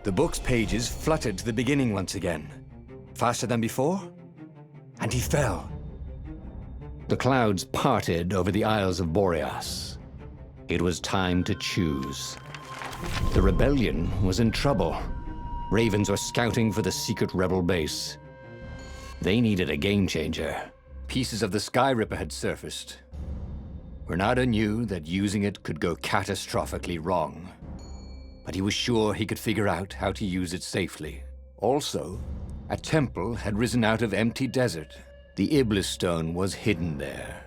The book's pages fluttered to the beginning once again. Faster than before? And he fell. The clouds parted over the Isles of Boreas. It was time to choose. The rebellion was in trouble. Ravens were scouting for the secret rebel base. They needed a game changer. Pieces of the Sky Ripper had surfaced. Reynardo knew that using it could go catastrophically wrong. But he was sure he could figure out how to use it safely. Also, a temple had risen out of empty desert. The Iblis stone was hidden there.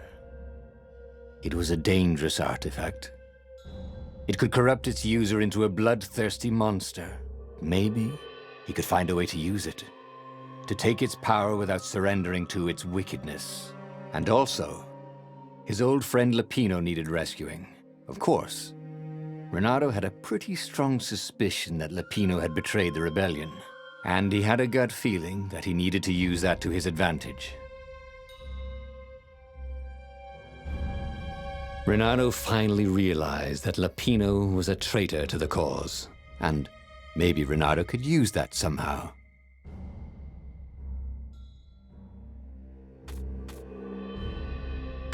It was a dangerous artifact. It could corrupt its user into a bloodthirsty monster. Maybe he could find a way to use it, to take its power without surrendering to its wickedness. And also, his old friend Lupino needed rescuing. Of course, Reynardo had a pretty strong suspicion that Lupino had betrayed the rebellion, and he had a gut feeling that he needed to use that to his advantage. Reynardo finally realized that Lupino was a traitor to the cause, and maybe Reynardo could use that somehow.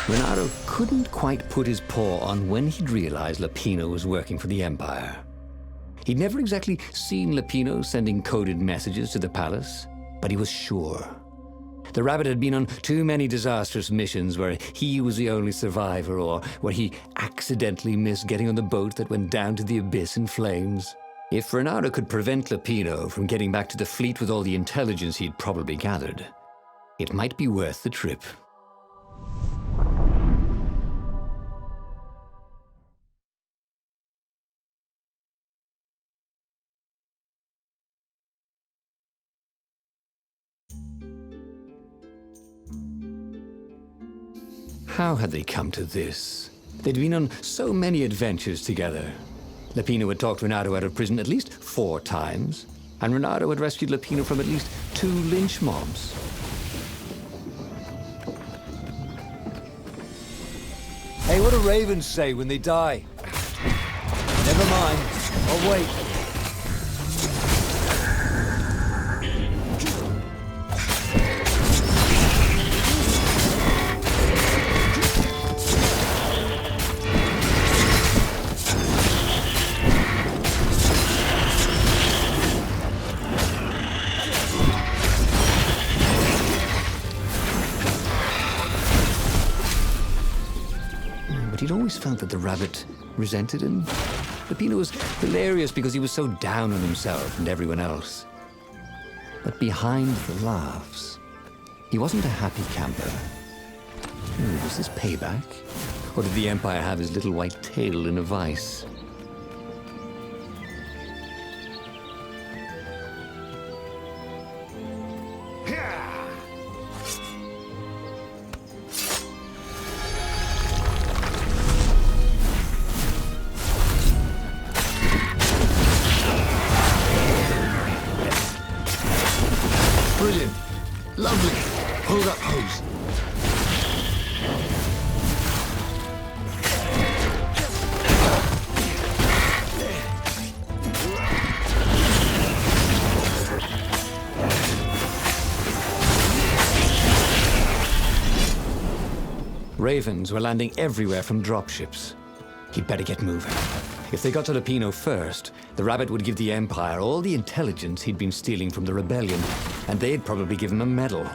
Reynardo couldn't quite put his paw on when he'd realized Lupino was working for the Empire. He'd never exactly seen Lupino sending coded messages to the palace, but he was sure. The rabbit had been on too many disastrous missions where he was the only survivor, or where he accidentally missed getting on the boat that went down to the abyss in flames. If Reynardo could prevent Lupino from getting back to the fleet with all the intelligence he'd probably gathered, it might be worth the trip. How had they come to this? They'd been on so many adventures together. Lupino had talked Reynardo out of prison at least 4 times, and Reynardo had rescued Lupino from at least 2 lynch mobs. Hey, what do ravens say when they die? Never mind. I'll wait. He'd always felt that the rabbit resented him. Lupino was hilarious because he was so down on himself and everyone else. But behind the laughs, he wasn't a happy camper. Was this payback? Or did the Empire have his little white tail in a vice? Brilliant. Lovely. Hold up, hose. Ravens were landing everywhere from dropships. He'd better get moving. If they got to Lupino first, the rabbit would give the Empire all the intelligence he'd been stealing from the rebellion, and they'd probably give him a medal.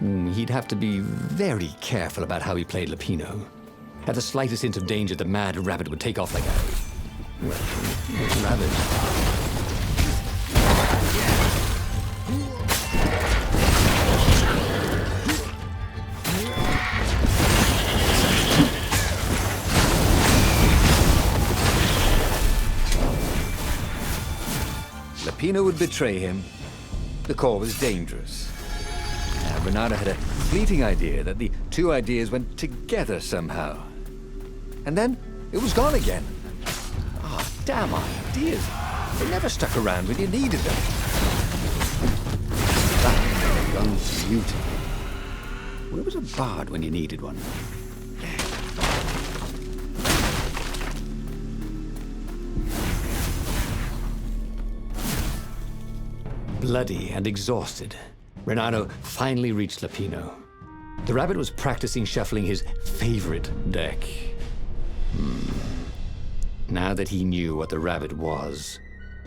He'd have to be very careful about how he played Lupino. At the slightest hint of danger, the mad rabbit would take off like a rabbit. Lupino would betray him. The core was dangerous. Reynardo had a fleeting idea that the 2 ideas went together somehow. And then it was gone again. Damn ideas. They never stuck around when you needed them. That young beauty. Where was a bard when you needed one? Bloody and exhausted, Reynardo finally reached Lapino. The rabbit was practicing shuffling his favorite deck. Now that he knew what the rabbit was,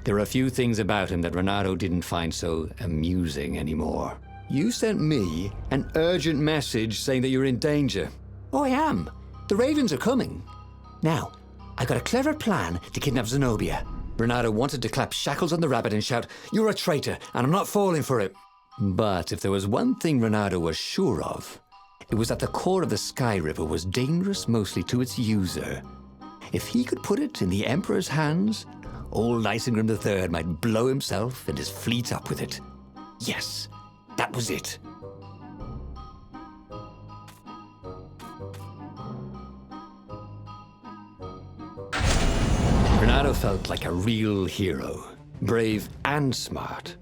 there were a few things about him that Reynardo didn't find so amusing anymore. You sent me an urgent message saying that you're in danger. Oh, I am. The ravens are coming. Now, I got a clever plan to kidnap Zenobia. Reynardo wanted to clap shackles on the rabbit and shout, "You're a traitor, and I'm not falling for it." But if there was one thing Reynardo was sure of, it was that the core of the Sky Ripper was dangerous mostly to its user. If he could put it in the Emperor's hands, old Isengrim III might blow himself and his fleet up with it. Yes, that was it. Reynardo felt like a real hero, brave and smart.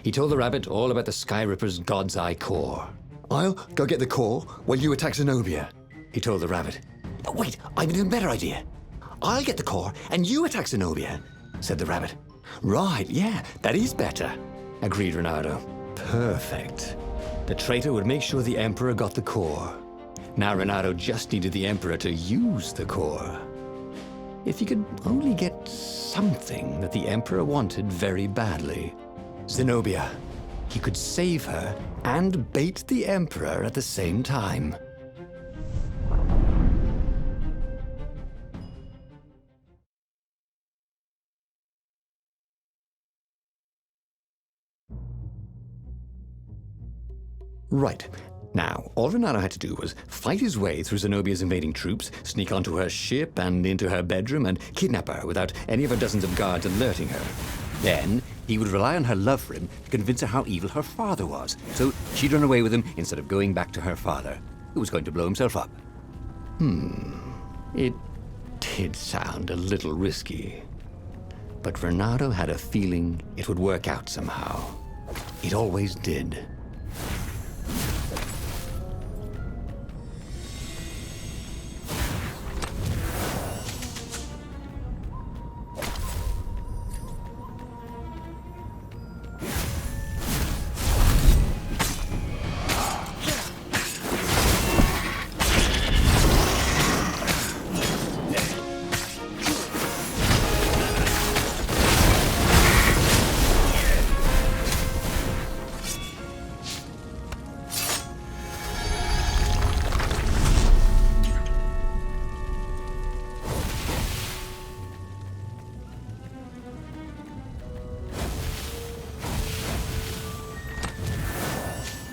He told the rabbit all about the Sky Ripper's God's Eye core. "I'll go get the core while you attack Zenobia," he told the rabbit. "But wait, I've an even better idea. I'll get the core and you attack Zenobia," said the rabbit. "Right, yeah, that is better," agreed Reynardo. Perfect. The traitor would make sure the Emperor got the core. Now Reynardo just needed the Emperor to use the core. If he could only get something that the Emperor wanted very badly. Zenobia. He could save her and bait the Emperor at the same time. Right. Now, all Reynardo had to do was fight his way through Zenobia's invading troops, sneak onto her ship and into her bedroom, and kidnap her without any of her dozens of guards alerting her. Then, he would rely on her love for him to convince her how evil her father was, so she'd run away with him instead of going back to her father, who was going to blow himself up. It did sound a little risky. But Reynardo had a feeling it would work out somehow. It always did.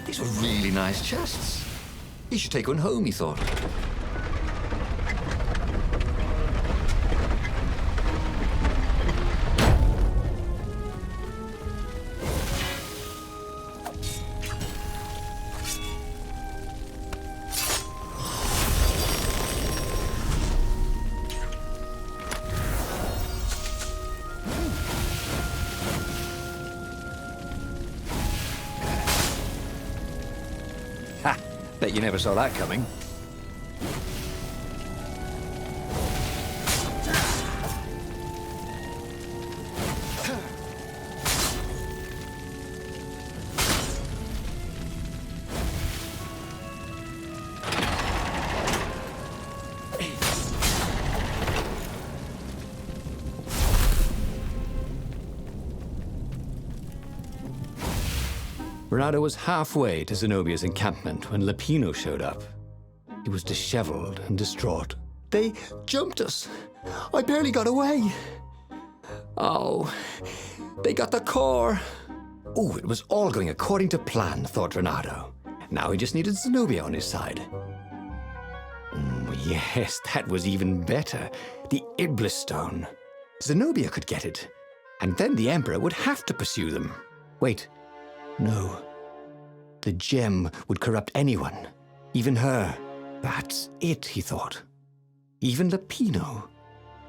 These were really nice chests. He should take one home, he thought. Ha! Bet you never saw that coming. Reynardo was halfway to Zenobia's encampment when Lapino showed up. He was disheveled and distraught. "They jumped us. I barely got away. Oh, they got the core." Oh, it was all going according to plan, thought Reynardo. Now he just needed Zenobia on his side. Yes, that was even better. The Iblis Stone. Zenobia could get it, and then the Emperor would have to pursue them. Wait. No. The gem would corrupt anyone, even her. That's it, he thought. Even Lapino.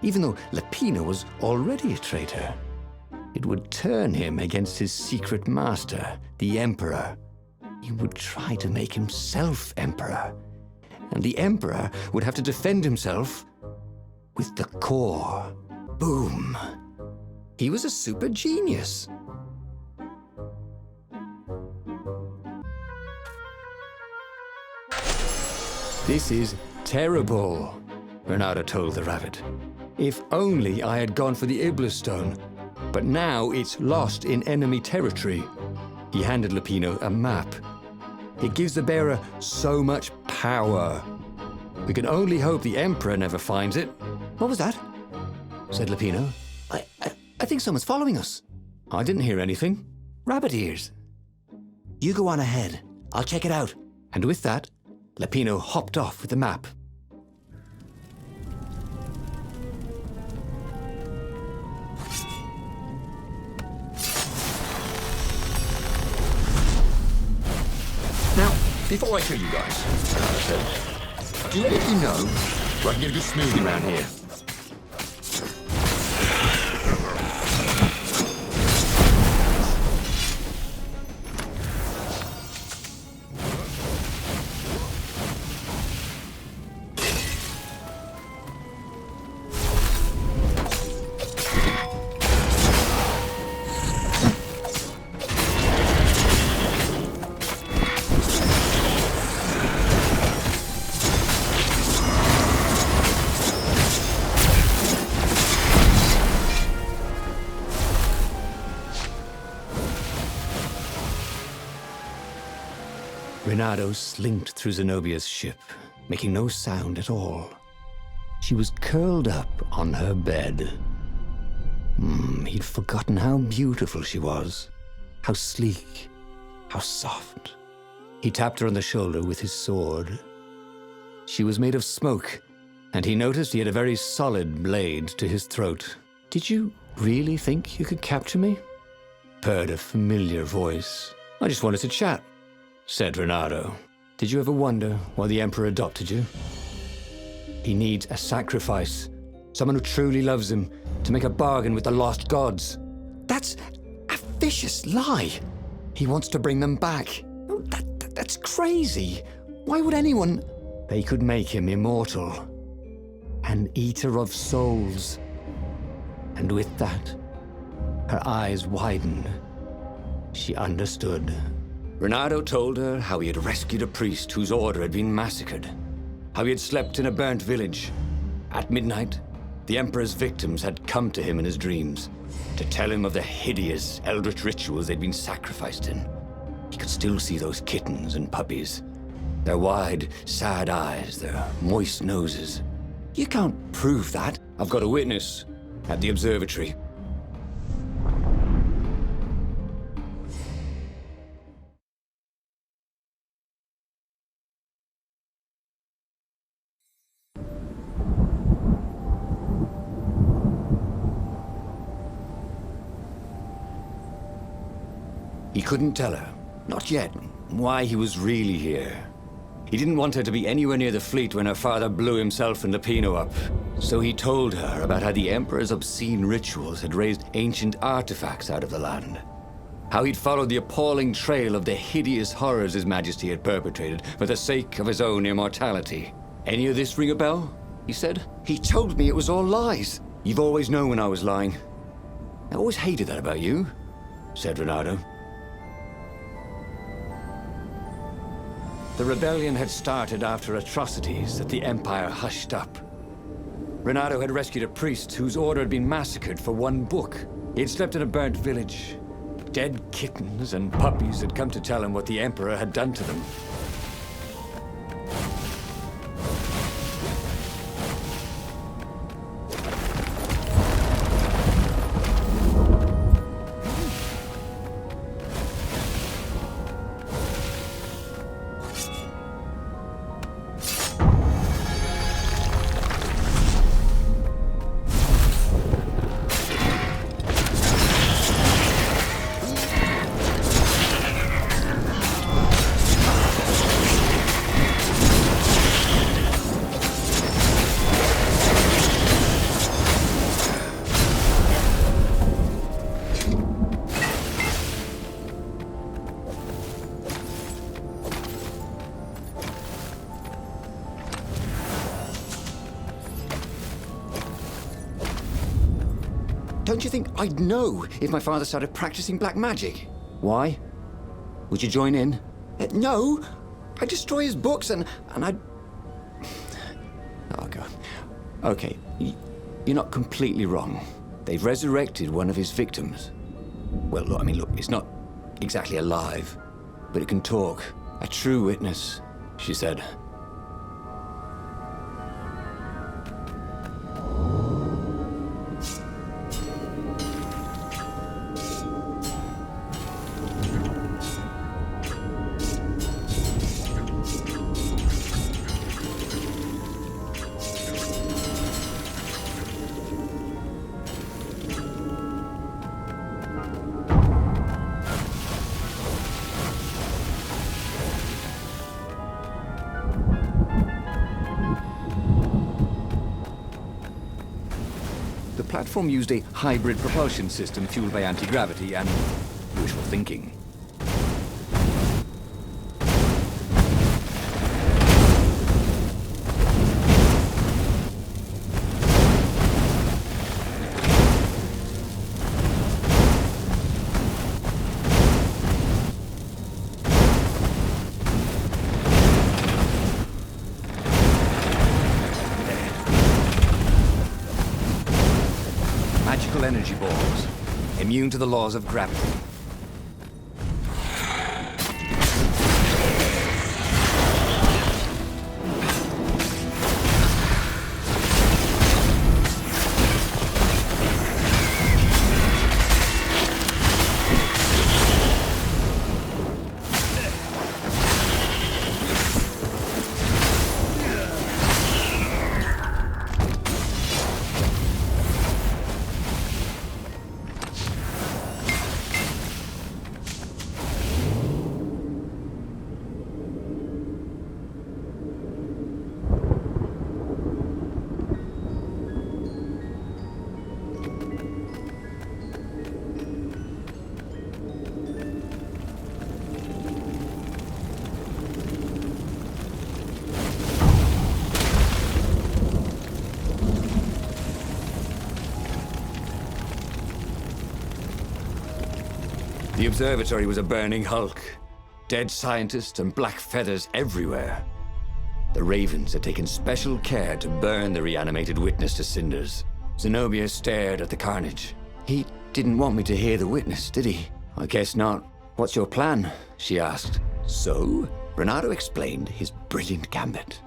Even though Lapino was already a traitor. It would turn him against his secret master, the Emperor. He would try to make himself Emperor. And the Emperor would have to defend himself with the core. Boom. He was a super genius. This is terrible, Reynardo told the rabbit. If only I had gone for the Iblis stone, but now it's lost in enemy territory. He handed Lupino a map. It gives the bearer so much power. We can only hope the Emperor never finds it. What was that? Said Lupino. I think someone's following us. I didn't hear anything. Rabbit ears. You go on ahead. I'll check it out. And with that, Lupino hopped off with the map. Now, before I kill you guys, I said, do any of you know where I can get a good smoothie around here? Reynardo slinked through Zenobia's ship, making no sound at all. She was curled up on her bed. He'd forgotten how beautiful she was, how sleek, how soft. He tapped her on the shoulder with his sword. She was made of smoke, and he noticed he had a very solid blade to his throat. Did you really think you could capture me? Purred a familiar voice. I just wanted to chat, said Reynardo. Did you ever wonder why the Emperor adopted you? He needs a sacrifice, someone who truly loves him, to make a bargain with the lost gods. That's a vicious lie. He wants to bring them back. That's crazy. Why would anyone? They could make him immortal, an eater of souls. And with that, her eyes widened. She understood. Reynardo told her how he had rescued a priest whose order had been massacred, how he had slept in a burnt village. At midnight, the Emperor's victims had come to him in his dreams to tell him of the hideous eldritch rituals they'd been sacrificed in. He could still see those kittens and puppies, their wide, sad eyes, their moist noses. You can't prove that. I've got a witness at the observatory. He couldn't tell her, not yet, why he was really here. He didn't want her to be anywhere near the fleet when her father blew himself and Lupino up. So he told her about how the Emperor's obscene rituals had raised ancient artifacts out of the land. How he'd followed the appalling trail of the hideous horrors His Majesty had perpetrated for the sake of his own immortality. Any of this ring a bell? He said. He told me it was all lies. You've always known when I was lying. I always hated that about you, said Reynardo. The rebellion had started after atrocities that the Empire hushed up. Reynardo had rescued a priest whose order had been massacred for one book. He had slept in a burnt village. Dead kittens and puppies had come to tell him what the Emperor had done to them. Don't you think I'd know if my father started practicing black magic? Why? Would you join in? No! I'd destroy his books and I'd Okay, you're not completely wrong. They've resurrected one of his victims. Well, look, it's not exactly alive, but it can talk. A true witness, she said. The platform used a hybrid propulsion system fueled by anti-gravity and wishful thinking. Magical energy balls, immune to the laws of gravity. The observatory was a burning hulk. Dead scientists and black feathers everywhere. The Ravens had taken special care to burn the reanimated witness to cinders. Zenobia stared at the carnage. He didn't want me to hear the witness, did he? I guess not. What's your plan? She asked. So, Reynardo explained his brilliant gambit.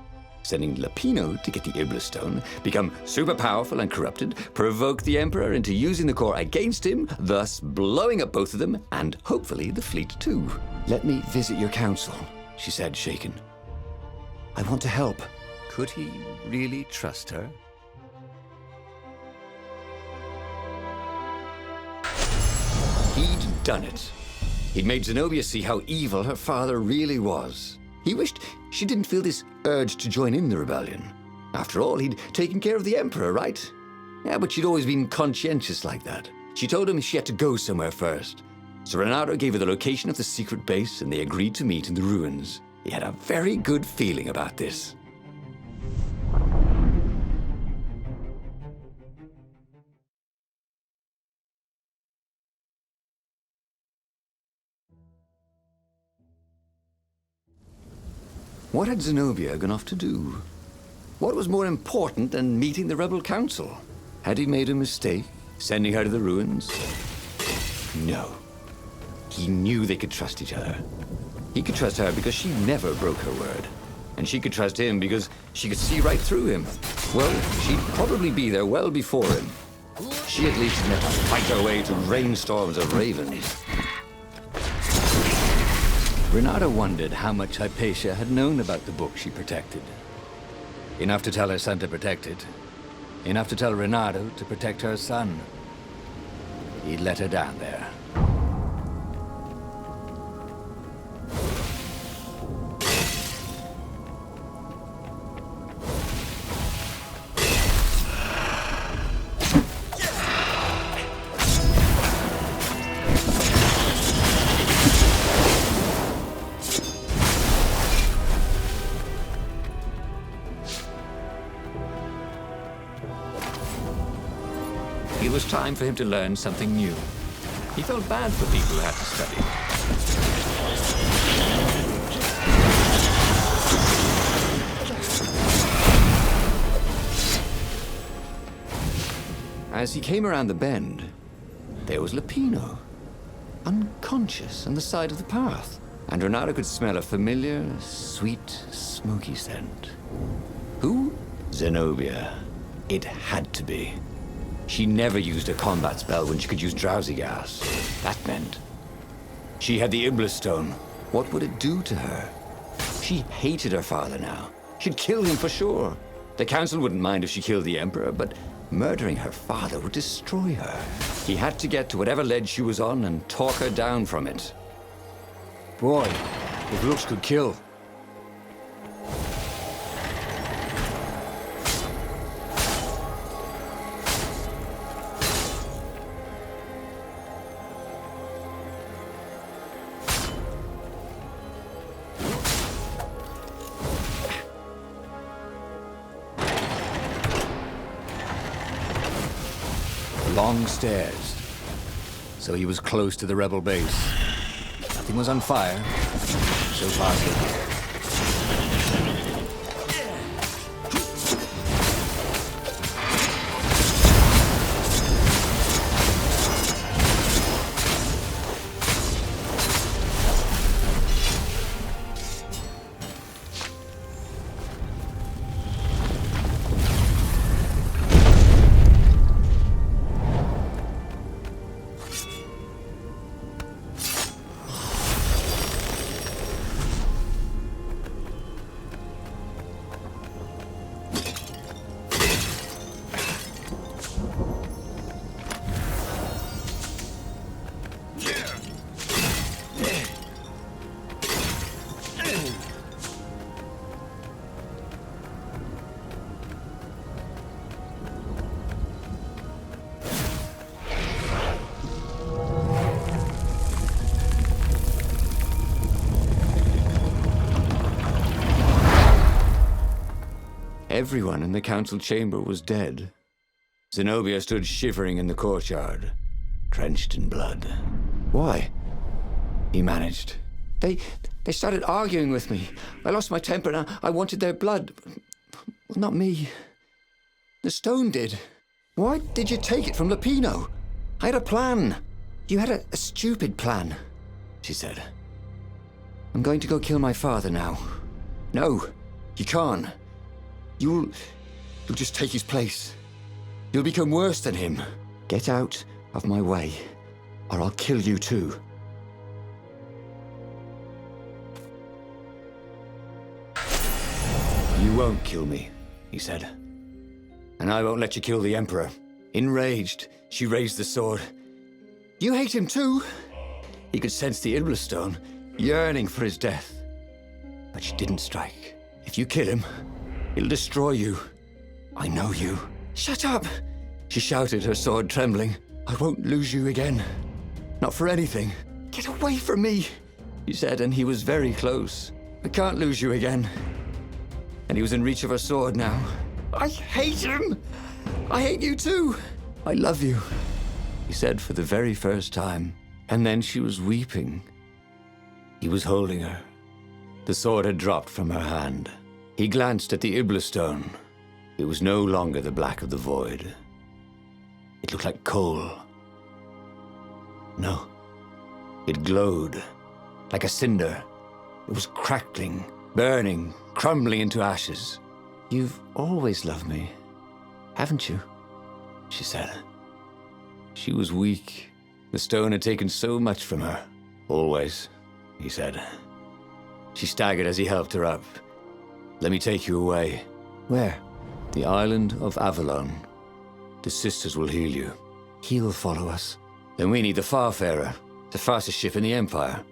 Sending Lapino to get the Iblis Stone, become super powerful and corrupted, provoke the Emperor into using the core against him, thus blowing up both of them, and hopefully the fleet too. Let me visit your council, she said, shaken. I want to help. Could he really trust her? He'd done it. He'd made Zenobia see how evil her father really was. He wished she didn't feel this urge to join in the rebellion. After all, he'd taken care of the Emperor, right? Yeah, but she'd always been conscientious like that. She told him she had to go somewhere first. So Reynardo gave her the location of the secret base, and they agreed to meet in the ruins. He had a very good feeling about this. What had Zenobia gone off to do? What was more important than meeting the rebel council? Had he made a mistake, sending her to the ruins? No. He knew they could trust each other. He could trust her because she never broke her word. And she could trust him because she could see right through him. Well, she'd probably be there well before him. She at least didn't have to fight her way to rainstorms of ravens. Reynardo wondered how much Hypatia had known about the book she protected. Enough to tell her son to protect it. Enough to tell Reynardo to protect her son. He'd let her down there. It was time for him to learn something new. He felt bad for people who had to study. As he came around the bend, there was Lupino, unconscious on the side of the path. And Reynardo could smell a familiar, sweet, smoky scent. Who? Zenobia. It had to be. She never used a combat spell when she could use drowsy gas. That meant she had the Iblis Stone. What would it do to her? She hated her father now. She'd kill him for sure. The council wouldn't mind if she killed the Emperor, but murdering her father would destroy her. He had to get to whatever ledge she was on and talk her down from it. Boy, if looks could kill. Long stairs. So he was close to the rebel base. Nothing was on fire. So far, so good. Everyone in the council chamber was dead. Zenobia stood shivering in the courtyard, drenched in blood. Why? He managed. They started arguing with me. I lost my temper and I wanted their blood. Well, not me. The stone did. Why did you take it from Lupino? I had a plan. You had a stupid plan, she said. I'm going to go kill my father now. No, you can't. You'll just take his place. You'll become worse than him. Get out of my way, or I'll kill you too. You won't kill me, he said. And I won't let you kill the Emperor. Enraged, she raised the sword. You hate him too? He could sense the Iblis Stone, yearning for his death. But she didn't strike. If you kill him, he'll destroy you. I know you. Shut up! She shouted, her sword trembling. I won't lose you again. Not for anything. Get away from me, he said, and he was very close. I can't lose you again. And he was in reach of her sword now. I hate him! I hate you too! I love you, he said for the very first time. And then she was weeping. He was holding her. The sword had dropped from her hand. He glanced at the Iblis Stone. It was no longer the black of the void. It looked like coal. No. It glowed, like a cinder. It was crackling, burning, crumbling into ashes. You've always loved me, haven't you? She said. She was weak. The stone had taken so much from her. Always, he said. She staggered as he helped her up. Let me take you away. Where? The island of Avalon. The sisters will heal you. He'll follow us. Then we need the Farfarer, the fastest ship in the Empire.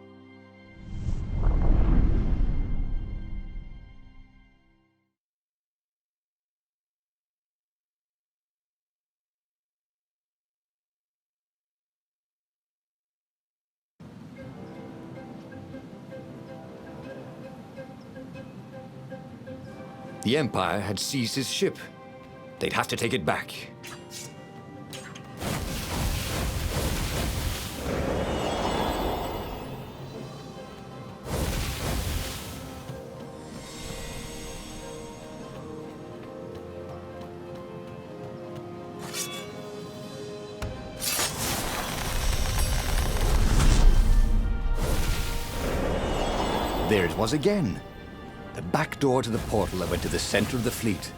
The Empire had seized his ship. They'd have to take it back. there it was again. The back door to the portal that went to the center of the fleet.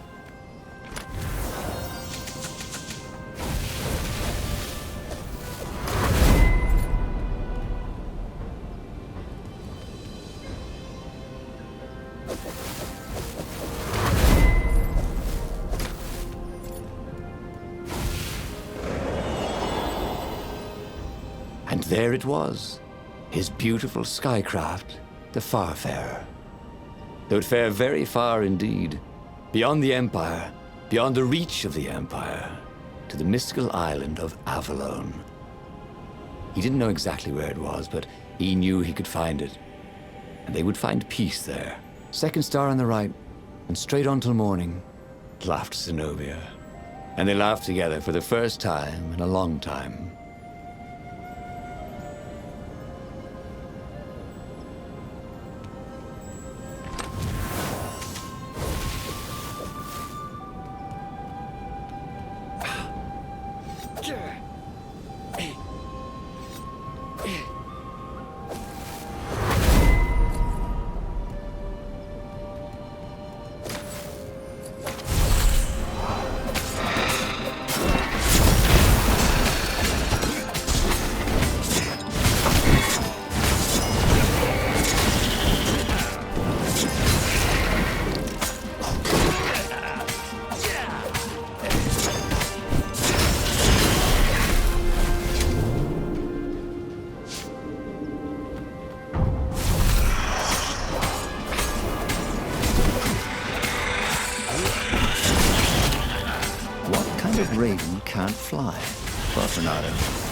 And there it was, his beautiful skycraft, the Farfarer. They would fare very far indeed, beyond the Empire, beyond the reach of the Empire, to the mystical island of Avalon. He didn't know exactly where it was, but he knew he could find it. And they would find peace there. Second star on the right, and straight on till morning, laughed Zenobia. And they laughed together for the first time in a long time. Raven can't fly. Well, Reynardo.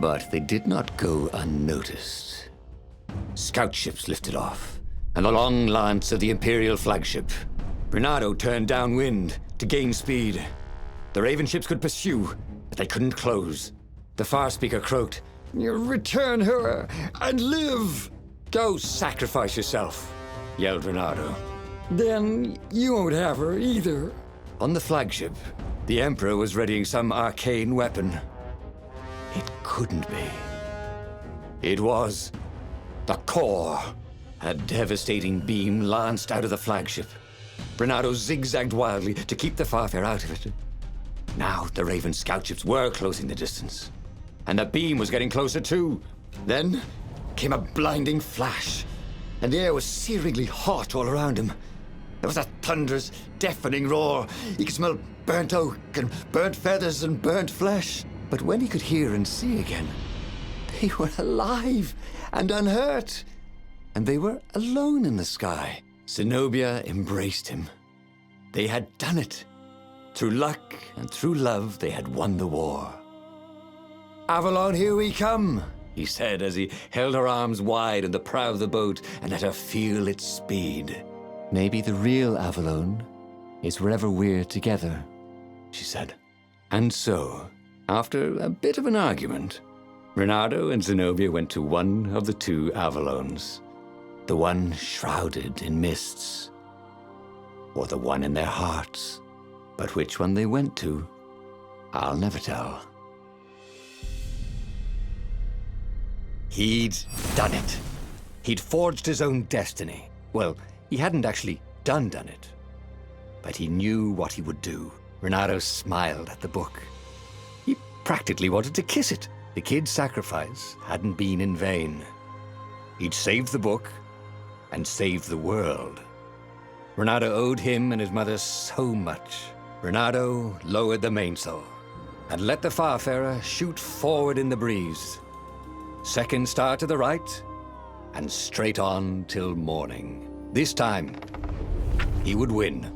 But they did not go unnoticed. Scout ships lifted off, and the long lance of the Imperial flagship. Reynardo turned downwind to gain speed. The Raven ships could pursue, but they couldn't close. The Farspeaker croaked, "Return her and live!" "Go sacrifice yourself," yelled Reynardo. "Then you won't have her either." On the flagship, the Emperor was readying some arcane weapon. It couldn't be. It was the core. A devastating beam lanced out of the flagship. Reynardo zigzagged wildly to keep the Farfarer out of it. Now the Raven scout ships were closing the distance, and the beam was getting closer too. Then came a blinding flash, and the air was searingly hot all around him. There was a thunderous, deafening roar. He could smell burnt oak and burnt feathers and burnt flesh. But when he could hear and see again, they were alive and unhurt. And they were alone in the sky. Zenobia embraced him. They had done it. Through luck and through love, they had won the war. "Avalon, here we come," he said as he held her arms wide in the prow of the boat and let her feel its speed. "Maybe the real Avalon is wherever we're together," she said. And so, after a bit of an argument, Reynardo and Zenobia went to one of the two Avalons. The one shrouded in mists, or the one in their hearts. But which one they went to, I'll never tell. He'd done it. He'd forged his own destiny. Well, he hadn't actually done it. But he knew what he would do. Reynardo smiled at the book. He practically wanted to kiss it. The kid's sacrifice hadn't been in vain. He'd saved the book and saved the world. Reynardo owed him and his mother so much. Reynardo lowered the mainsail and let the Farfarer shoot forward in the breeze. Second star to the right, and straight on till morning. This time, he would win.